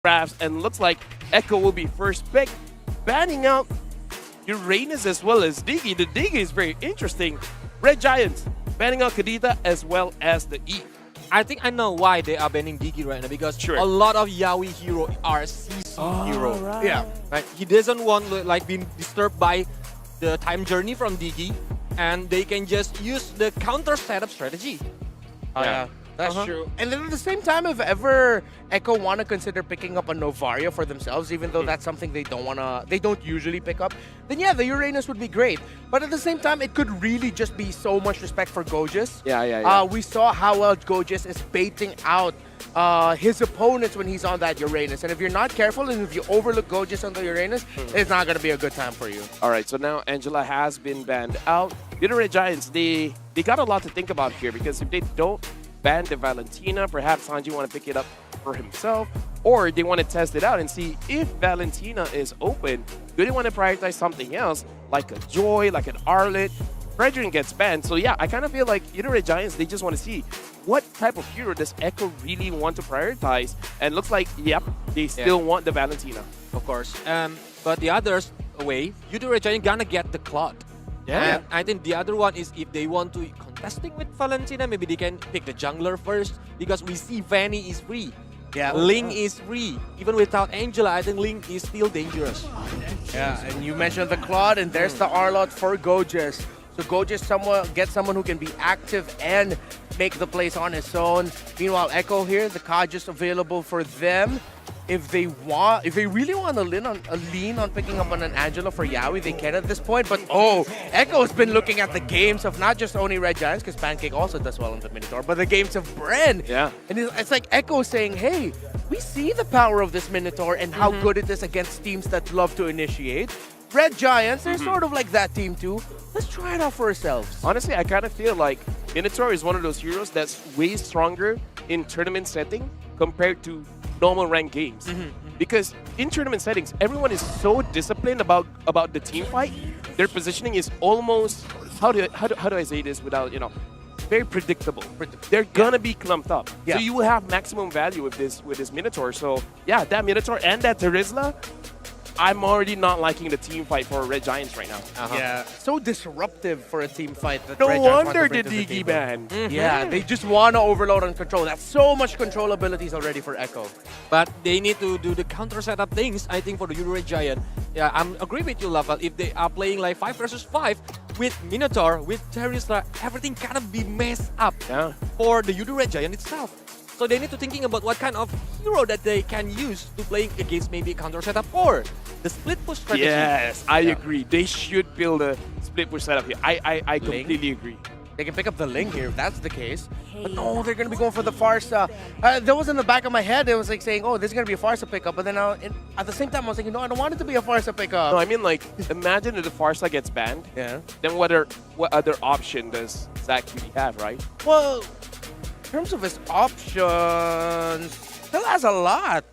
drafts, and looks like Echo will be first pick, banning out Uranus as well as Diggy. The Diggy is very interesting. Red Giants banning out Kadita as well as the E. I think I know why they are banning Diggy right now, because a lot of Yaoi hero are CC hero. Right. Yeah, right. He doesn't want like being disturbed by the time journey from Diggy, and they can just use the counter setup strategy. Yeah. That's true. And then at the same time, if ever Echo want to consider picking up a Novaria for themselves, even though that's something they don't usually pick up, then yeah, the Uranus would be great. But at the same time, it could really just be so much respect for Gojus. Yeah. We saw how well Gojus is baiting out his opponents when he's on that Uranus. And if you're not careful and if you overlook Gojus on the Uranus, it's not going to be a good time for you. All right, so now Angela has been banned out. The Red Giants, they got a lot to think about here, because if they don't ban the Valentina, perhaps Hanji want to pick it up for himself, or they want to test it out and see if Valentina is open. Do they want to prioritize something else, like a Joy, like an Arlet? Fredrin gets banned, so yeah, I kind of feel like Red Giants, they just want to see what type of hero does Echo really want to prioritize, and looks like, yep, they still want the Valentina. Of course. But the others away, Red Giant gonna get the Claude. Yeah. And I think the other one is if they want to contesting with Valentina, maybe they can pick the jungler first, because we see Vanny is free. Yeah. Ling is free. Even without Angela, I think Ling is still dangerous. Yeah, and you mentioned the Claude, and there's the Arlot for Gojus. So Gojus get someone who can be active and make the plays on his own. Meanwhile, Echo here, the card just available for them. If they really want to lean on picking up on an Angela for Yaoi, they can at this point. But Echo's been looking at the games of not just only Red Giants, because Pancake also does well in the Minotaur, but the games of Bren. Yeah. And it's like Echo saying, hey, we see the power of this Minotaur and how good it is against teams that love to initiate. Red Giants, they're sort of like that team too. Let's try it out for ourselves. Honestly, I kind of feel like Minotaur is one of those heroes that's way stronger in tournament setting compared to normal ranked games. Because in tournament settings, everyone is so disciplined about the team fight. Their positioning is almost, how do I say this without, very predictable. They're gonna be clumped up. Yeah. So you will have maximum value with this Minotaur. So yeah, that Minotaur and that Terizla, I'm already not liking the team fight for Red Giants right now. Yeah, so disruptive for a team fight. That No Red Giants want wonder to bring the to Diggy table. ban. Yeah, they just want to overload and control. That's so much control abilities already for Echo. But they need to do the counter setup things, I think, for the Red Giant. Yeah, I'm agree with you, Laval. If they are playing like 5 versus 5 with Minotaur, with Terizla, everything kind of be messed up for the Red Giant itself. So they need to thinking about what kind of hero that they can use to playing against maybe a counter setup or the split push strategy. Yes, I agree. They should build a split push setup here. I completely agree. They can pick up the Ling here if that's the case. But no, they're going to be going for the Farsa. That was in the back of my head. It was like saying, oh, this is going to be a Farsa pickup. But then at the same time, I was thinking, no, I don't want it to be a Farsa pickup. No, I mean, like, imagine if the Farsa gets banned. Yeah. Then what other option does Zach really have, right? Well, in terms of his options, still has a lot.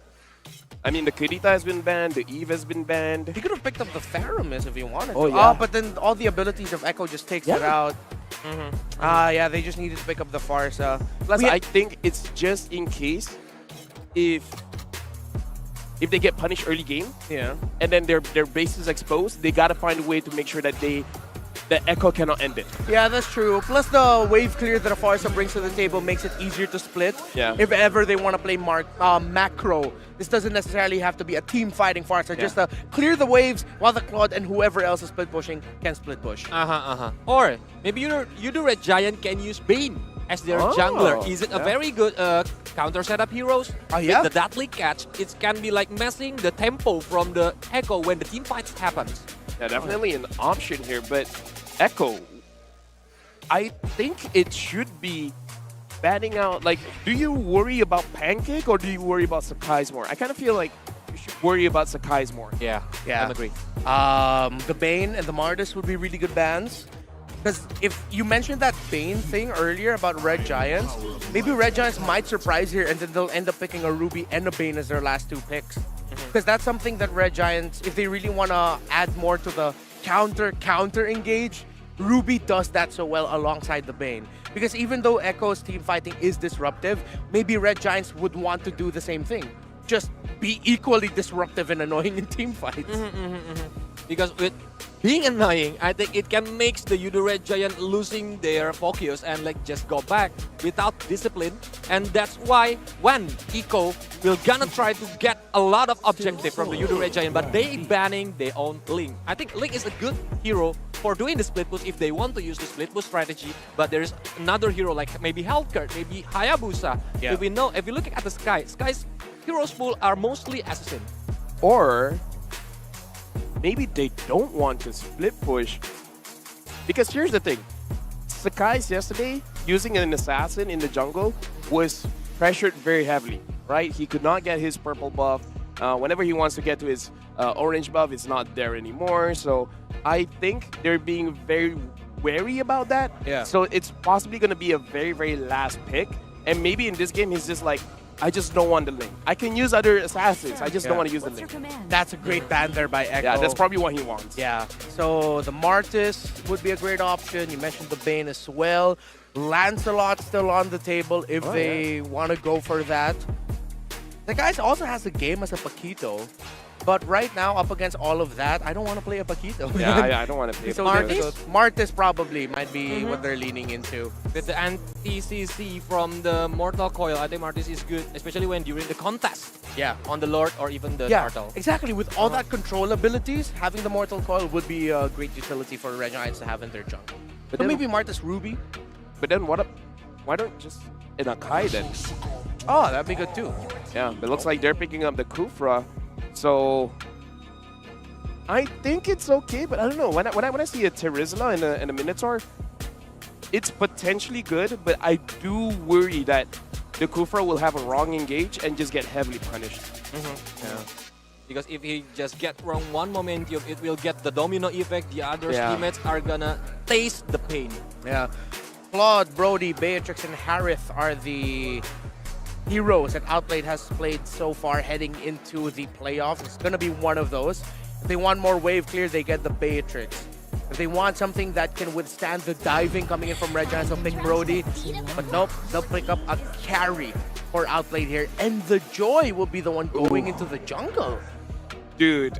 I mean, the Kirita has been banned, the Eve has been banned. He could have picked up the Theramis if he wanted to. Oh, yeah. But then all the abilities of Echo just takes it out. Yeah, they just needed to pick up the Farsa. Plus, I think it's just in case if they get punished early game, and then their base is exposed, they gotta find a way to make sure that the Echo cannot end it. Yeah, that's true. Plus, the wave clear that a Farsa brings to the table makes it easier to split. Yeah. If ever they want to play macro, this doesn't necessarily have to be a team fighting Farsa. Just clear the waves while the Claude and whoever else is split pushing can split push. Or maybe Red Giant can use Bane as their jungler. Is it a very good counter setup heroes? Yeah. With the Deadly Catch, it can be like messing the tempo from the Echo when the team fights happens. Yeah, definitely an option here, but Echo, I think it should be banning out. Like, do you worry about Pancake or do you worry about Sakai's more? I kind of feel like you should worry about Sakai's more. Yeah. I agree. The Bane and the Mardis would be really good bans. Because if you mentioned that Bane thing earlier about Red Giants, maybe Red Giants might surprise here and then they'll end up picking a Ruby and a Bane as their last 2 picks. Because that's something that Red Giants, if they really want to add more to the counter engage, Ruby does that so well alongside the Bane. Because even though Echo's team fighting is disruptive, maybe Red Giants would want to do the same thing. just be equally disruptive and annoying in team fights. Because with being annoying, I think it can make the Yudu Red Giant losing their focus and like just go back without discipline. And that's why when Eco will gonna try to get a lot of objective from the Yudu Red Giant, but they banning their own Link. I think Link is a good hero for doing the split push if they want to use the split push strategy. But there is another hero like maybe Hellcurt, maybe Hayabusa. Yeah. If we know, if you look at the Sky's heroes pool are mostly assassin. Or maybe they don't want to split push. Because here's the thing. Sakai's yesterday, using an assassin in the jungle, was pressured very heavily, right? He could not get his purple buff. Whenever he wants to get to his orange buff, it's not there anymore. So I think they're being very wary about that. Yeah. So it's possibly going to be a very, very last pick. And maybe in this game, he's just like, I just don't want the Link. I can use other assassins. I just don't want to use the Link. That's a great ban there by Echo. Yeah, that's probably what he wants. Yeah, so the Martis would be a great option. You mentioned the Bane as well. Lancelot still on the table if they want to go for that. The guy also has a game as a Paquito. But right now, up against all of that, I don't want to play a Paquito. Yeah, I don't want to play. So Martis? Martis probably might be what they're leaning into. With the anti-CC from the Mortal Coil, I think Martis is good, especially when during the contest Yeah. on the Lord or even the Yeah, Turtle. exactly. With all that control abilities, having the Mortal Coil would be a great utility for Red Giants to have in their jungle. But So then, maybe Martis Ruby. but then what? Why don't just in Akai then? Oh, that'd be good too. Yeah, but it looks like they're picking up the Kufra. So I think it's okay, but I don't know. When I see a Terizla and a Minotaur, it's potentially good, but I do worry that the Kufra will have a wrong engage and just get heavily punished. Yeah. Because if he just get wrong one momentum, it will get the domino effect. The other teammates are gonna taste the pain. Yeah. Claude, Brody, Beatrix, and Harith are the heroes that Outplayed has played so far heading into the playoffs. It's going to be one of those. If they want more wave clear, they get the Beatrix. If they want something that can withstand the diving coming in from Red Giants, they'll pick Brody. But nope, they'll pick up a carry for Outplayed here. And the Joy will be the one going into the jungle. Dude,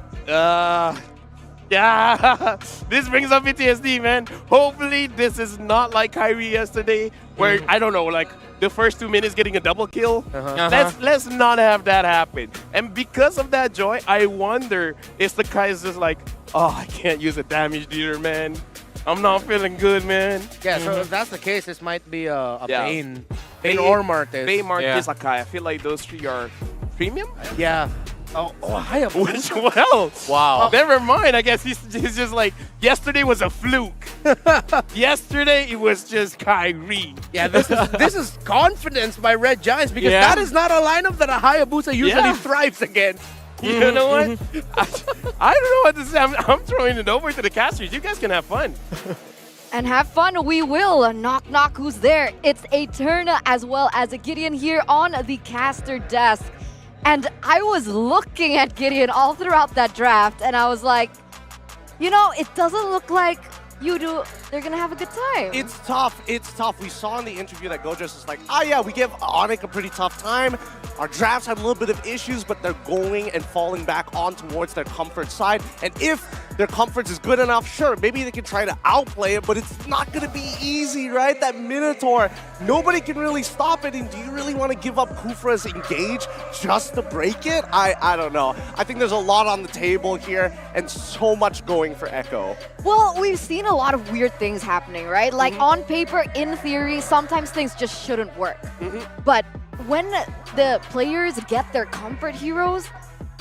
yeah, this brings up PTSD, man. Hopefully this is not like Kyrie yesterday, where, I don't know, like the first 2 minutes getting a double kill. Let's not have that happen. And because of that, Joy, I wonder if the guy is just like, oh, I can't use a damage dealer, man. I'm not feeling good, man. Yeah, so if that's the case, this might be a Yeah. Bane. Bane or Martis. Bay, Martis, Akai. I feel like those three are premium. Yeah. Oh, Which, well, Wow. never mind. I guess he's just like, yesterday was a fluke. Yesterday, it was just Kyrie. Yeah, this is confidence by Red Giants because that is not a lineup that a Hayabusa usually thrives against. You know what? I don't know what to say. I'm throwing it over to the casters. You guys can have fun. And have fun, we will. Knock, knock, who's there? It's Eterna as well as a Gideon here on the caster desk. And I was looking at Gideon all throughout that draft, and I was like, you know, it doesn't look like they're gonna have a good time. It's tough. It's tough. We saw in the interview that Gojas is like, oh yeah, we give Onyx a pretty tough time. Our drafts had a little bit of issues, but they're going and falling back on towards their comfort side. And if their comfort is good enough, sure, maybe they can try to outplay it, but it's not going to be easy, right? That Minotaur, nobody can really stop it. And do you really want to give up Kufra's engage just to break it? I don't know. I think there's a lot on the table here and so much going for Echo. Well, we've seen a lot of weird things happening, right? Like on paper, in theory, sometimes things just shouldn't work. But when the players get their comfort heroes,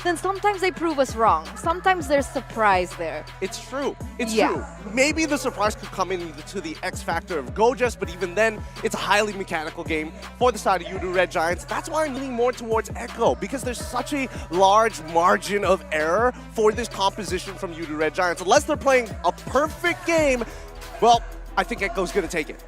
then sometimes they prove us wrong. Sometimes there's surprise there. It's true. It's Yeah. true. Maybe the surprise could come into the X factor of Gojas, but even then, it's a highly mechanical game for the side of Yudu Red Giants. That's why I'm leaning more towards Echo, because there's such a large margin of error for this composition from Yudu Red Giants. Unless they're playing a perfect game, well, I think Echo's going to take it.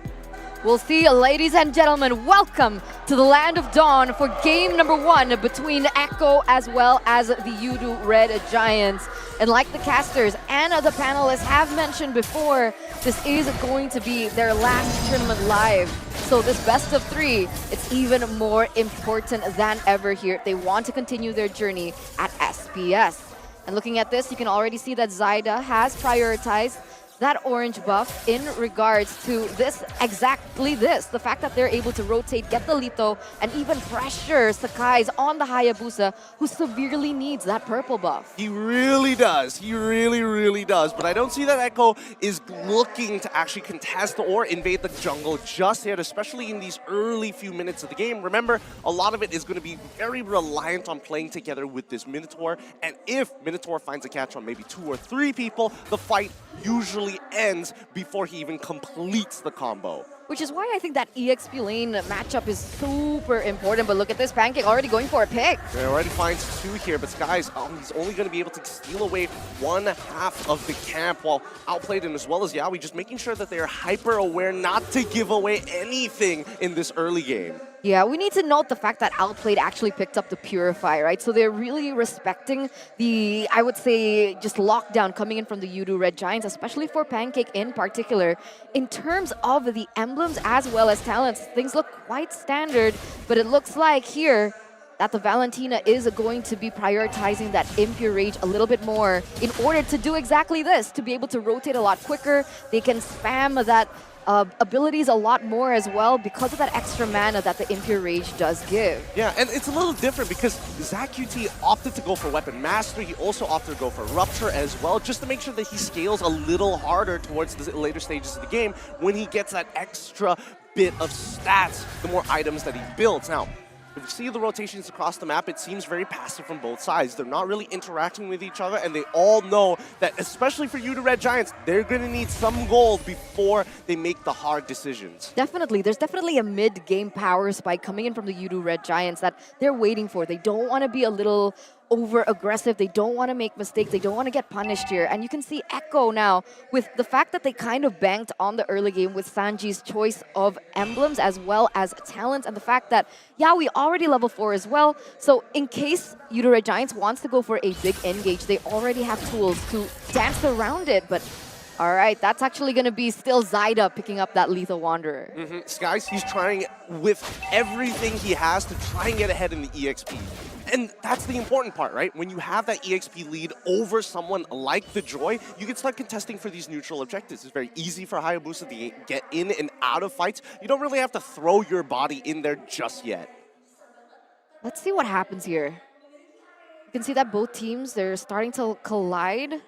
We'll see, ladies and gentlemen, welcome to the Land of Dawn for game number 1 between Echo as well as the Yudu Red Giants. And like the casters and the panelists have mentioned before, this is going to be their last tournament live So this best of 3, it's even more important than ever here if they want to continue their journey at SPS. And looking at this, you can already see that Zyda has prioritized that orange buff in regards to this, exactly this. The fact that they're able to rotate, get the Lito, and even pressure Sakai's on the Hayabusa, who severely needs that purple buff. He really does. He really, really does. But I don't see that Echo is looking to actually contest or invade the jungle just yet, especially in these early few minutes of the game. Remember, a lot of it is going to be very reliant on playing together with this Minotaur. And if Minotaur finds a catch on maybe 2 or 3 people, the fight usually ends before he even completes the combo. Which is why I think that EXP lane matchup is super important. But look at this, Pancake already going for a pick. He already finds 2 here, but Skies, he's only going to be able to steal away 1/2 of the camp while outplayed, and as well as Yawi, just making sure that they are hyper aware not to give away anything in this early game. Yeah, we need to note the fact that Outplayed actually picked up the Purify, right? So they're really respecting the, I would say, just lockdown coming in from the Yudu Red Giants, especially for Pancake in particular. In terms of the emblems as well as talents, things look quite standard, but it looks like here that the Valentina is going to be prioritizing that Impure Rage a little bit more in order to do exactly this, to be able to rotate a lot quicker. They can spam that abilities a lot more as well because of that extra mana that the Impure Rage does give. Yeah, and it's a little different because ZachQT opted to go for Weapon Mastery. He also opted to go for Rupture as well, just to make sure that he scales a little harder towards the later stages of the game when he gets that extra bit of stats, the more items that he builds. Now, if you see the rotations across the map, it seems very passive from both sides. They're not really interacting with each other, and they all know that, especially for you, the Red Giants, they're going to need some gold before they make the hard decisions. Definitely. There's definitely a mid-game power spike coming in from the Yudu Red Giants that they're waiting for. They don't want to be a little over-aggressive. They don't want to make mistakes. They don't want to get punished here. And you can see Echo now with the fact that they kind of banked on the early game with Sanji's choice of emblems as well as talents, and the fact that, yeah, we already level 4 as well. So in case Yudu Red Giants wants to go for a big engage, they already have tools to dance around it. But all right, that's actually going to be still Zyda picking up that Lethal Wanderer. Skies, he's trying with everything he has to try and get ahead in the EXP. And that's the important part, right? When you have that EXP lead over someone like the Joy, you can start contesting for these neutral objectives. It's very easy for Hayabusa to get in and out of fights. You don't really have to throw your body in there just yet. Let's see what happens here. You can see that both teams, they're starting to collide.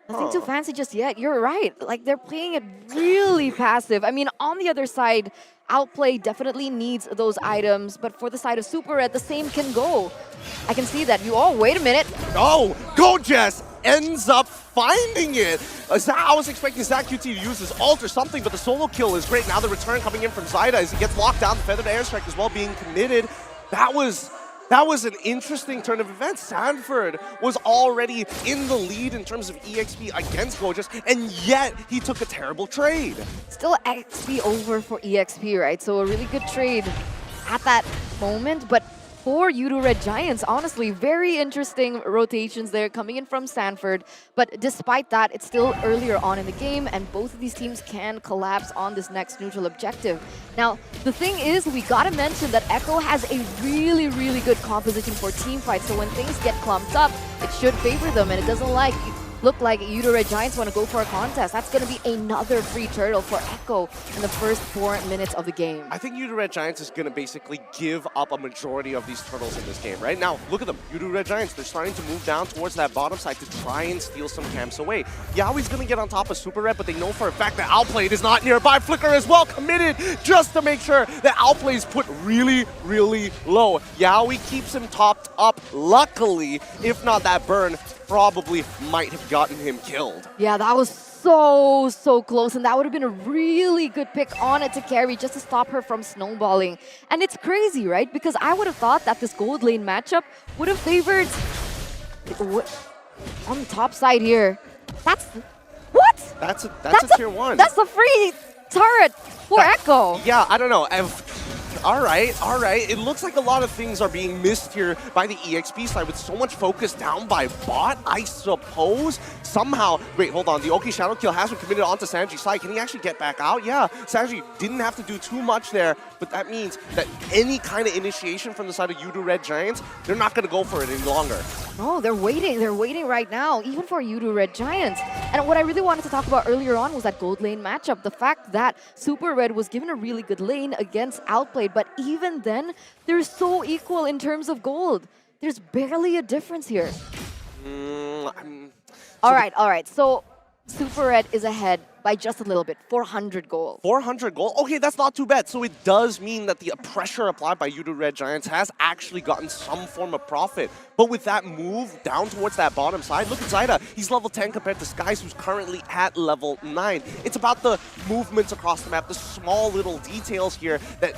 Nothing too fancy just yet. You're right. Like, they're playing it really passive. I mean, on the other side, Outplay definitely needs those items, but for the side of Super Red, the same can go. I can see that. Wait a minute. Oh, Gojess ends up finding it. I was expecting ZachQT to use his ult or something, but the solo kill is great. Now the return coming in from Zyda as he gets locked down. The Feathered Airstrike as well being committed. That was an interesting turn of events. Sanford was already in the lead in terms of EXP against Gojess, and yet he took a terrible trade. Still XP over for EXP, right? So a really good trade at that moment, but for Yudu Red Giants, honestly, very interesting rotations there coming in from Sanford. But despite that, it's still earlier on in the game, and both of these teams can collapse on this next neutral objective. Now, the thing is, we gotta mention that Echo has a really, really good composition for team fights. So when things get clumped up, it should favor them, and it doesn't look like Yudu Red Giants want to go for a contest. That's going to be another free turtle for Echo in the first 4 minutes of the game. I think Yudu Red Giants is going to basically give up a majority of these turtles in this game, right? Now, look at them. Yudu Red Giants, they're starting to move down towards that bottom side to try and steal some camps away. Yawi's going to get on top of Super Red, but they know for a fact that Outplayed is not nearby. Flicker as well committed just to make sure that Outplay is put really, really low. Yawi keeps him topped up, luckily. If not, that burn probably might have gotten him killed. Yeah, that was so close, and that would have been a really good pick on it to carry just to stop her from snowballing. And it's crazy, right? Because I would have thought that this gold lane matchup would have favored on the top side here. That's what? That's a tier 1. That's a free turret for Echo. Yeah, I don't know. all right. It looks like a lot of things are being missed here by the EXP side with so much focus down by bot, I suppose. Somehow, wait, hold on. The Oki Shadow Kill has been committed onto Sanji's side. Can he actually get back out? Yeah, Sanji didn't have to do too much there, but that means that any kind of initiation from the side of Yudu Red Giants, they're not going to go for it any longer. No, they're waiting. They're waiting right now, even for Yudu Red Giants. And what I really wanted to talk about earlier on was that gold lane matchup. The fact that Super Red was given a really good lane against Outplayed, but even then, they're so equal in terms of gold. There's barely a difference here. All right. So Super Red is ahead by just a little bit, 400 gold. 400 gold? Okay, that's not too bad. So it does mean that the pressure applied by Yudu Red Giants has actually gotten some form of profit. But with that move down towards that bottom side, look at Zaida. He's level 10 compared to Skies, who's currently at level 9. It's about the movements across the map, the small little details here that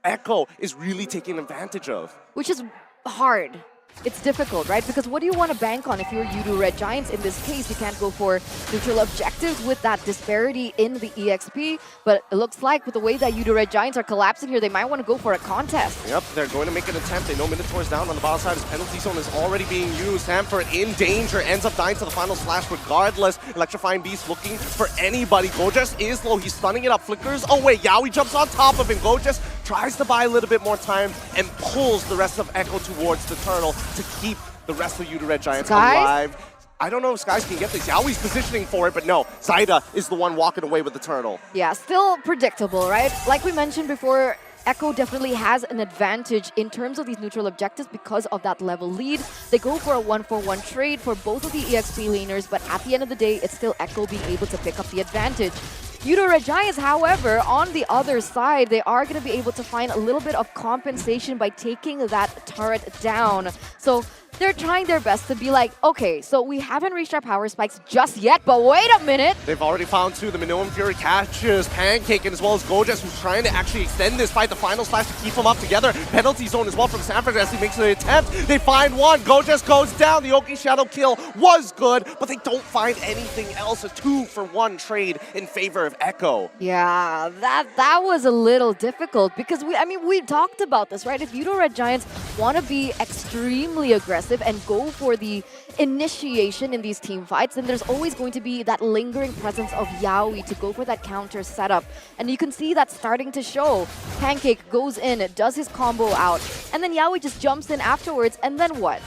Echo is really taking advantage of. Which is hard. It's difficult, right? Because what do you want to bank on if you're Yudu Red Giants? In this case, you can't go for neutral objectives with that disparity in the EXP. But it looks like with the way that Yudu Red Giants are collapsing here, they might want to go for a contest. Yep, they're going to make an attempt. They know Minotaur's down on the bottom side. His penalty zone is already being used. Sanford in danger, ends up dying to the final slash regardless. Electrifying Beast looking for anybody. Gojas is low. He's stunning it up. Flickers away. Yaoi jumps on top of him. Gojas tries to buy a little bit more time and pulls the rest of Echo towards the turtle to keep the rest of Yudu Red Giants alive. I don't know if Skies can get this. Yaoi's positioning for it, but no. Zaida is the one walking away with the turtle. Yeah, still predictable, right? Like we mentioned before, Echo definitely has an advantage in terms of these neutral objectives because of that level lead. They go for a 1-for-1 trade for both of the EXP laners, but at the end of the day, it's still Echo being able to pick up the advantage. Yudu Red Giants, however, on the other side, they are going to be able to find a little bit of compensation by taking that turret down. So they're trying their best to be like, okay, so we haven't reached our power spikes just yet, but wait a minute. They've already found two. The Minoan Fury catches Pancake, and as well as Gojas, who's trying to actually extend this fight. The final slash to keep them up together. Penalty zone as well from Sanford as he makes an attempt. They find one. Gojas goes down. The Oki Shadow kill was good, but they don't find anything else. A 2-for-1 trade in favor of Echo. Yeah, that was a little difficult because we talked about this, right? If Yudu Red Giants want to be extremely aggressive and go for the initiation in these team fights, then there's always going to be that lingering presence of Yaoi to go for that counter setup. And you can see that starting to show. Pancake goes in, does his combo out, and then Yaoi just jumps in afterwards, and then what?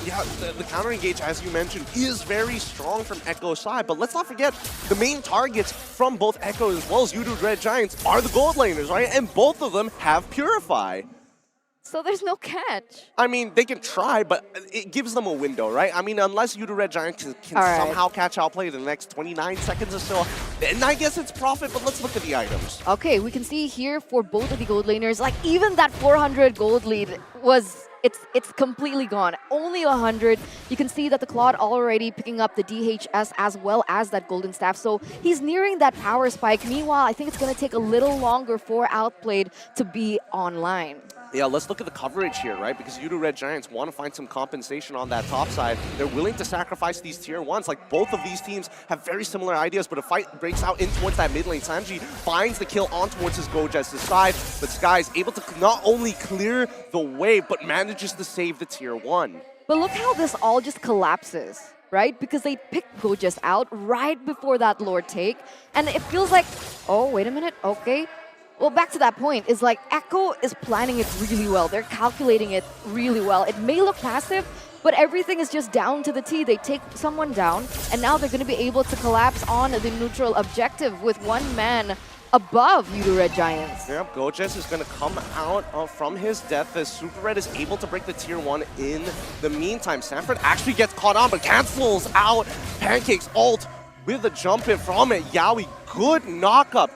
Yeah, the counter engage, as you mentioned, is very strong from Echo's side, but let's not forget the main targets from both Echo as well as Yudu Red Giants are the gold laners, right? And both of them have Purify. So there's no catch. I mean, they can try, but it gives them a window, right? I mean, unless Yudu Red Giant can somehow catch Outplay in the next 29 seconds or so, then I guess it's profit, but let's look at the items. Okay, we can see here for both of the gold laners, like even that 400 gold lead was... It's completely gone. Only 100. You can see that the Claude already picking up the DHS as well as that golden staff. So he's nearing that power spike. Meanwhile, I think it's going to take a little longer for Outplayed to be online. Yeah, let's look at the coverage here, right? Because Yudu Red Giants want to find some compensation on that top side. They're willing to sacrifice these tier 1s. Like, both of these teams have very similar ideas, but a fight breaks out in towards that mid lane. Sanji finds the kill on towards his Gojas' side, but Sky's able to not only clear the way, but manages to save the tier 1. But look how this all just collapses, right? Because they picked Gojas out right before that Lord take, and it feels like, oh, wait a minute, okay. Well, back to that point, is like Echo is planning it really well. They're calculating it really well. It may look passive, but everything is just down to the T. They take someone down, and now they're going to be able to collapse on the neutral objective with one man above Yudu Red Giants. Yep, Gojas is going to come out from his death as Super Red is able to break the tier 1 in the meantime. Sanford actually gets caught on, but cancels out Pancake's ult with a jump in from it. Yaoi, good knock-up.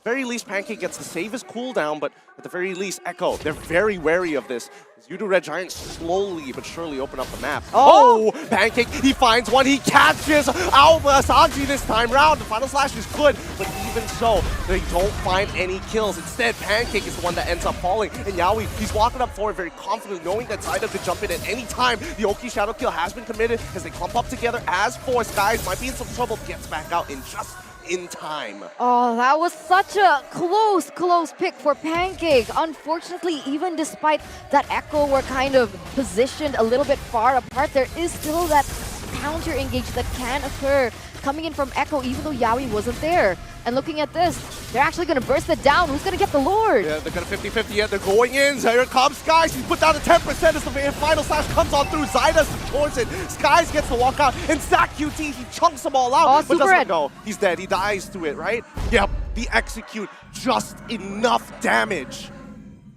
Very least, Pancake gets to save his cooldown, but at the very least, Echo, they're very wary of this. Yudu Red Giants slowly but surely open up the map. Oh, Pancake, he finds one, he catches Alba Sanji this time round. The final slash is good, but even so, they don't find any kills. Instead, Pancake is the one that ends up falling, and Yaoi, he's walking up forward very confident, knowing that Zaida could jump in at any time. The Oki Shadow kill has been committed as they clump up together as four. Skies might be in some trouble, gets back out in just in time. Oh, that was such a close pick for Pancake. Unfortunately, even despite that Echo were kind of positioned a little bit far apart, there is still that counter engage that can occur coming in from Echo, even though Yawi wasn't there. And looking at this, they're actually going to burst it down. Who's going to get the Lord? Yeah, they're going to 50-50 yet. They're going in. Here comes Skies. He's put down to 10% as the final slash comes on through. Zyda supports it. Skies gets the walkout. And Zach QT, he chunks them all out. Oh, but super doesn't go. He's dead. He dies to it, right? Yep. The execute. Just enough damage.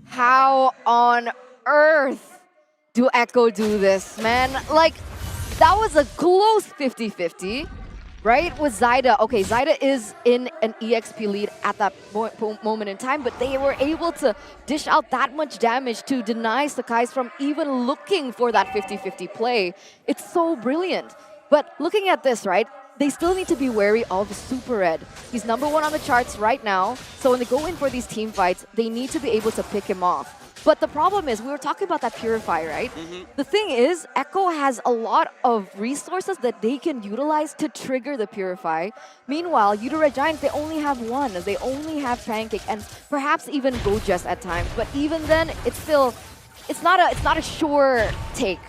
How on earth do Echo do this, man? Like, that was a close 50-50. Right, with Zyda. Okay, Zyda is in an EXP lead at that moment in time, but they were able to dish out that much damage to deny Sakai's from even looking for that 50-50 play. It's so brilliant. But looking at this, right, they still need to be wary of Super Red. He's #1 on the charts right now, so when they go in for these team fights, they need to be able to pick him off. But the problem is, we were talking about that Purify, right? The thing is, Echo has a lot of resources that they can utilize to trigger the Purify. Meanwhile, Red Giants, they only have one. They only have Pancake and perhaps even Gojes at times. But even then, it's not a sure take.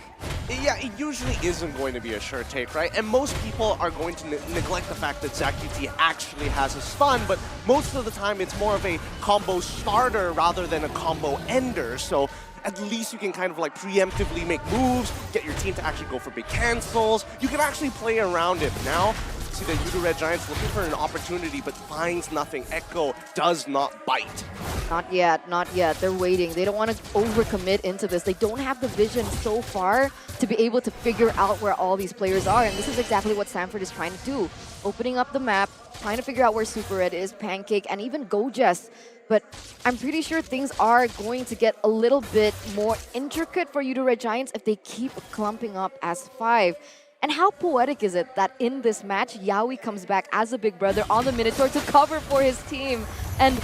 Yeah, it usually isn't going to be a sure take, right? And most people are going to neglect the fact that Zach QT actually has a stun, but most of the time it's more of a combo starter rather than a combo ender. So at least you can kind of like preemptively make moves, get your team to actually go for big cancels. You can actually play around it. Now, see the Red Giants looking for an opportunity but finds nothing. Echo does not bite. Not yet, not yet. They're waiting. They don't want to overcommit into this. They don't have the vision so far to be able to figure out where all these players are. And this is exactly what Sanford is trying to do. Opening up the map, trying to figure out where Super Red is, Pancake, and even Gojes. But I'm pretty sure things are going to get a little bit more intricate for Red Giants if they keep clumping up as 5. And how poetic is it that in this match, Yawi comes back as a big brother on the Minotaur to cover for his team. And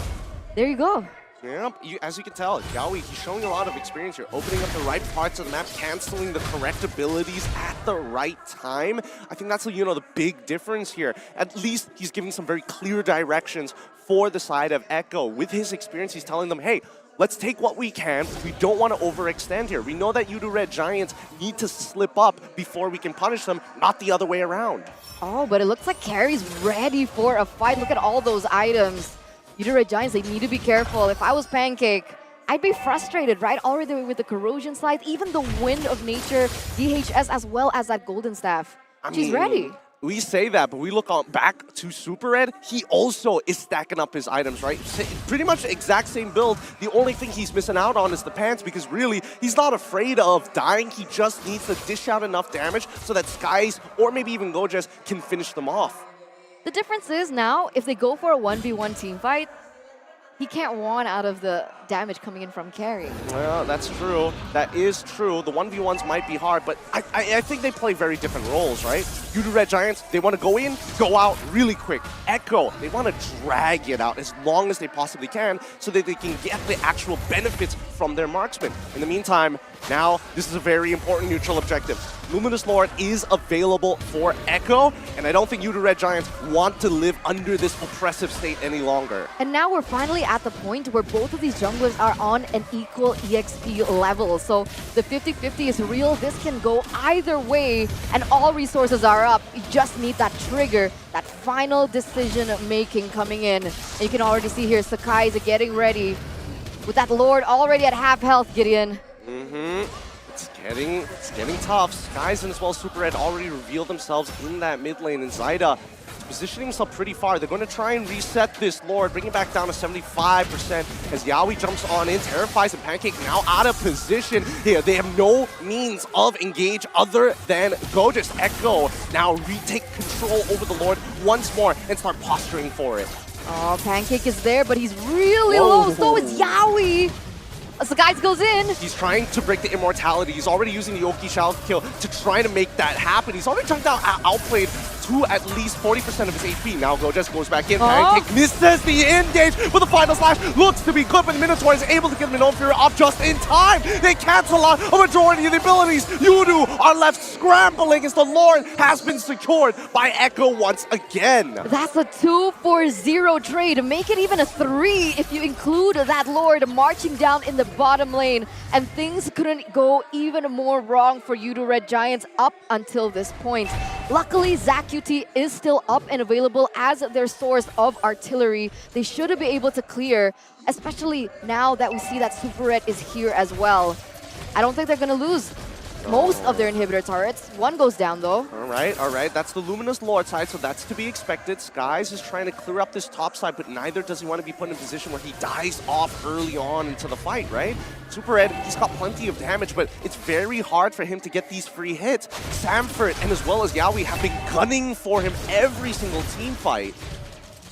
there you go. Yeah, as you can tell, Yawi, he's showing a lot of experience here, opening up the right parts of the map, canceling the correct abilities at the right time. I think that's, the big difference here. At least he's giving some very clear directions for the side of Echo. With his experience, he's telling them, hey, let's take what we can. We don't want to overextend here. We know that Red Giants need to slip up before we can punish them, not the other way around. Oh, but it looks like Carrie's ready for a fight. Look at all those items. Red Giants, they need to be careful. If I was Pancake, I'd be frustrated, right? Already with the corrosion slide, even the wind of nature, DHS, as well as that golden staff. She's ready. We say that, but we look back to Super Red, he also is stacking up his items, right? Pretty much the exact same build. The only thing he's missing out on is the pants because really, he's not afraid of dying. He just needs to dish out enough damage so that Skies or maybe even Gojes can finish them off. The difference is now, if they go for a 1v1 team fight, he can't won out of the damage coming in from carry. Well, that's true. That is true. The 1v1s might be hard, but I think they play very different roles, right? Red Giants, they want to go in, go out really quick. Echo, they want to drag it out as long as they possibly can so that they can get the actual benefits from their marksman. In the meantime, now this is a very important neutral objective. Luminous Lord is available for Echo, and I don't think Red Giants want to live under this oppressive state any longer. And now we're finally at the point where both of these junglers are on an equal EXP level. So the 50-50 is real. This can go either way, and all resources are up. You just need that trigger, that final decision making coming in. And you can already see here Sakai is getting ready with that Lord already at half health, Gideon. It's getting tough. Skies and as well as Super Red already revealed themselves in that mid lane, and Zyda is positioning himself pretty far. They're going to try and reset this Lord, bring it back down to 75% as Yawi jumps on in, terrifies, and Pancake now out of position. Here, they have no means of engage other than Gojes. Echo now retake control over the Lord once more and start posturing for it. Oh, Pancake is there, but he's really low. So is Yawi. As the guys goes in. He's trying to break the immortality. He's already using the Oki Shell kill to try to make that happen. He's already chunked out, outplayed to at least 40% of his HP. Now Gojas goes back in. Pancake misses the engage, but the final slash looks to be good, but the Minotaur is able to get the Minotaur off just in time. They cancel out a majority of the abilities. Yudu are left scrambling as the Lord has been secured by Echo once again. That's a 2-4-0 trade. Make it even a 3 if you include that Lord marching down in the bottom lane. And things couldn't go even more wrong for Yudu Red Giants up until this point. Luckily, ZQT is still up and available as their source of artillery. They should be able to clear, especially now that we see that Super Red is here as well. I don't think they're going to lose most of their inhibitor turrets. One goes down though. All right. That's the Luminous Lord side, so that's to be expected. Skies is trying to clear up this top side, but neither does he want to be put in a position where he dies off early on into the fight, right? Super Red, he's got plenty of damage, but it's very hard for him to get these free hits. Samford and as well as Yaoi have been gunning for him every single team fight.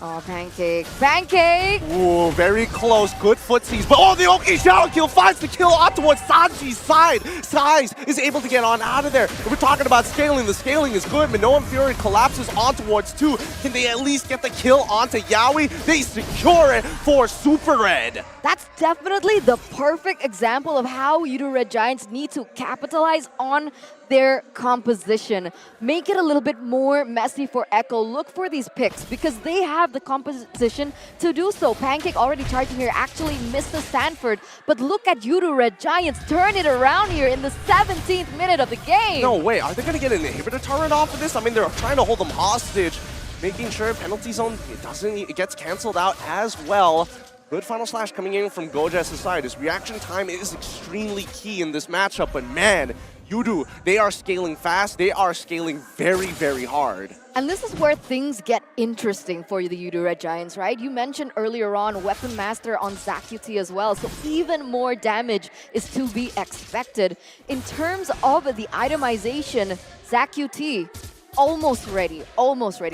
Oh, Pancake. Pancake! Ooh, very close. Good footsies. But oh, the Oki Shadow Kill finds the kill on towards Sanji's side. Skies is able to get on out of there. We're talking about scaling. The scaling is good. Minoan Fury collapses on towards 2. Can they at least get the kill onto Yaoi? They secure it for Super Red. That's definitely the perfect example of how Yudu Red Giants need to capitalize on their composition. Make it a little bit more messy for Echo. Look for these picks because they have the composition to do so. Pancake already charging here, actually missed the Sanford, but look at Yudu Red Giants turn it around here in the 17th minute of the game. No way, are they going to get an inhibitor turret off of this? I mean, they're trying to hold them hostage, making sure penalty zone it gets canceled out as well. Good final slash coming in from Gojas' side. His reaction time is extremely key in this matchup, but man, Yudu, they are scaling fast. They are scaling very, very hard. And this is where things get interesting for the Yudu Red Giants, right? You mentioned earlier on Weapon Master on ZQT as well, so even more damage is to be expected. In terms of the itemization, ZQT, almost ready,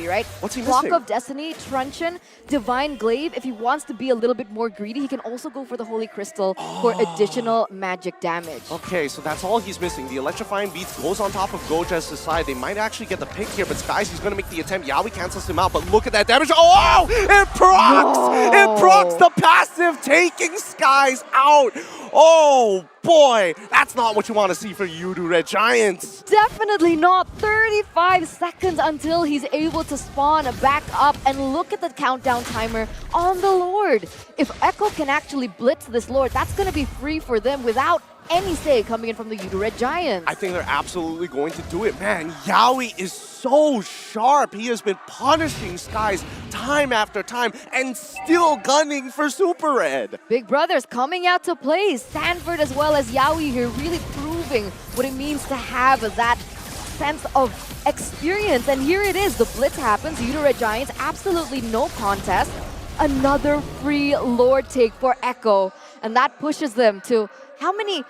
right? What's he Clock missing? of Destiny, Truncheon, Divine Glaive. If he wants to be a little bit more greedy, he can also go for the Holy Crystal for additional magic damage. Okay, so that's all he's missing. The Electrifying Beats goes on top of Gojas' side. They might actually get the pick here, but Skies, he's going to make the attempt. Yaoi cancels him out, but look at that damage. Oh, it procs! No. It procs the passive, taking Skies out. Oh, boy. That's not what you want to see for Yudu Red Giants. Definitely not. 35 seconds until he's able to spawn back up, and look at the countdown timer on the Lord. If Echo can actually blitz this Lord, that's going to be free for them without any say coming in from the Yudu Red Giants. I think they're absolutely going to do it. Man, Yaoi is so sharp. He has been punishing Skies time after time and still gunning for Super Red. Big Brothers coming out to play. Sanford as well as Yaoi here really proving what it means to have that sense of experience. And here it is. The blitz happens. Yudu Red Giants, absolutely no contest. Another free Lord take for Echo. And that pushes them to how many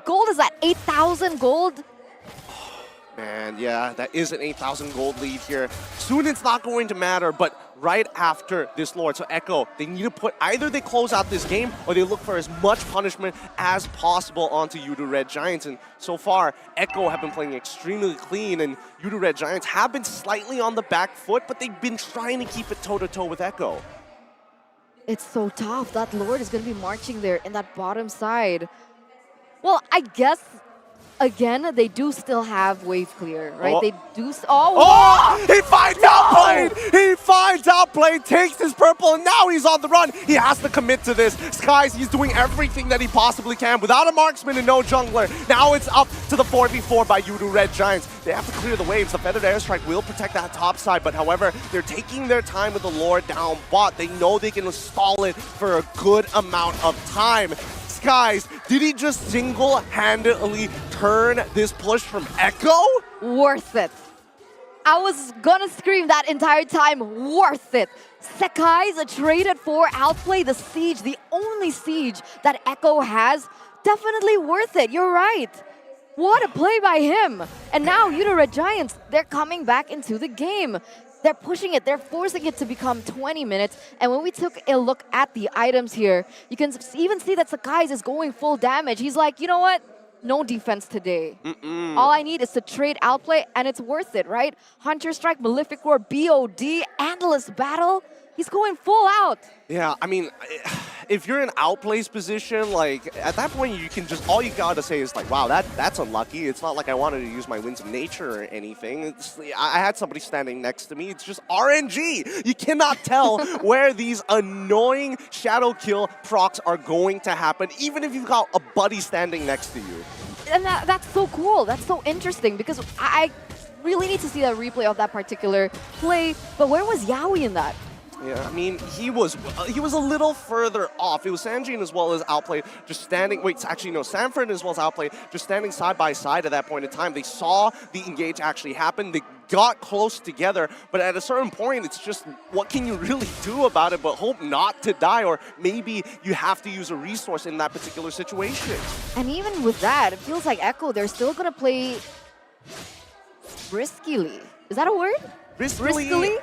gold is that? 8,000 gold? Man, yeah, that is an 8,000 gold lead here. Soon it's not going to matter, but right after this Lord, so Echo, they need to put, either they close out this game or they look for as much punishment as possible onto Yudu Red Giants. And so far, Echo have been playing extremely clean, and Yudu Red Giants have been slightly on the back foot, but they've been trying to keep it toe-to-toe with Echo. It's so tough. That Lord is going to be marching there in that bottom side. Well, I guess, again, they do still have wave clear, right? Oh. They do... Oh! He finds Outplayed! He finds Outplayed, takes his purple, and now he's on the run. He has to commit to this. Skies, he's doing everything that he possibly can without a marksman and no jungler. Now it's up to the 4v4 by Yudu Red Giants. They have to clear the waves. The Feathered Airstrike will protect that top side, but however, they're taking their time with the Lord down bot. They know they can stall it for a good amount of time. Skies, did he just single-handedly turn this push from Echo? Worth it. I was gonna scream that entire time, worth it. Sekai's traded for Outplay, the Siege, the only Siege that Echo has. Definitely worth it, you're right. What a play by him. And now Yudu Red Giants, they're coming back into the game. They're pushing it, they're forcing it to become 20 minutes. And when we took a look at the items here, you can even see that Sekai's is going full damage. He's like, you know what? no defense today. All I need is to trade outplay, and it's worth it, right? Hunter Strike, Malefic Roar, BOD, Endless Battle. He's going full out. Yeah, I mean, if you're in outplays position, like at that point, you can just all you gotta say is like, wow, that's unlucky. It's not like I wanted to use my Winds of Nature or anything. I had somebody standing next to me. It's just RNG. You cannot tell where these annoying shadow kill procs are going to happen, even if you've got a buddy standing next to you. And that's so cool. That's so interesting because I really need to see that replay of that particular play. But where was Yaoi in that? Yeah, I mean, he was a little further off. It was Sanjin as well as Outplay just standing, actually no, Sanford as well as Outplay just standing side by side at that point in time. They saw the engage actually happen. They got close together, but at a certain point, it's just, what can you really do about it but hope not to die, or maybe you have to use a resource in that particular situation. And even with that, it feels like Echo, they're still going to play riskily. Is that a word? Riskily?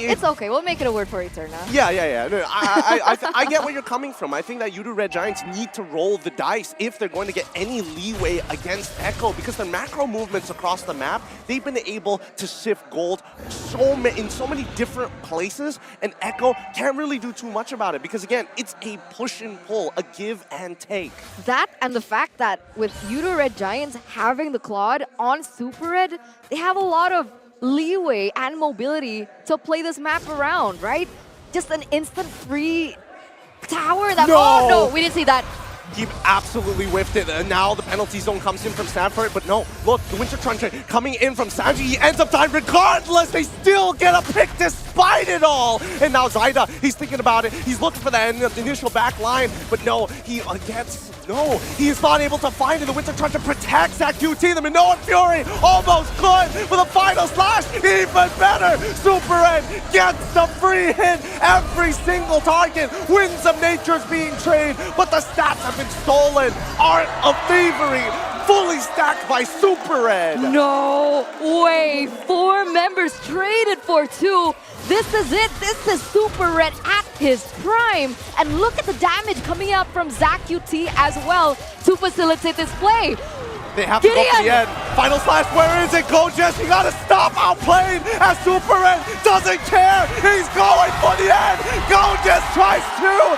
It's okay. We'll make it a word for Eterna. Yeah. No, I get where you're coming from. I think that Yudu Red Giants need to roll the dice if they're going to get any leeway against Echo, because their macro movements across the map, they've been able to sift gold in so many different places, and Echo can't really do too much about it because, again, it's a push and pull, a give and take. That and the fact that with Yudu Red Giants having the Claude on Super Red, they have a lot of leeway and mobility to play this map around, right? Just an instant free tower that— Oh no, we didn't see that. He absolutely whiffed it, and now the penalty zone comes in from Stanford, but no, look, the Winter Truncheon coming in from Sanji, he ends up dying regardless, they still get a pick despite it all! And now Zaida, he's thinking about it, he's looking for that initial back line, but no, he is not able to find it. The Winter Truncheon protects that QT, the Minoan Fury almost good for the final slash, even better! Super Red gets the free hit, every single target, Winds of Nature's being traded, but the stats have been stolen. Art of Thievery fully stacked by Super Red. No way. 4 members traded for 2. This is it. This is Super Red at his prime. And look at the damage coming out from Zach QT as well to facilitate this play. They have to go to the end. Final slash, where is it? Gojes, you gotta stop outplaying as Super Red doesn't care. He's going for the end. Gojes tries to.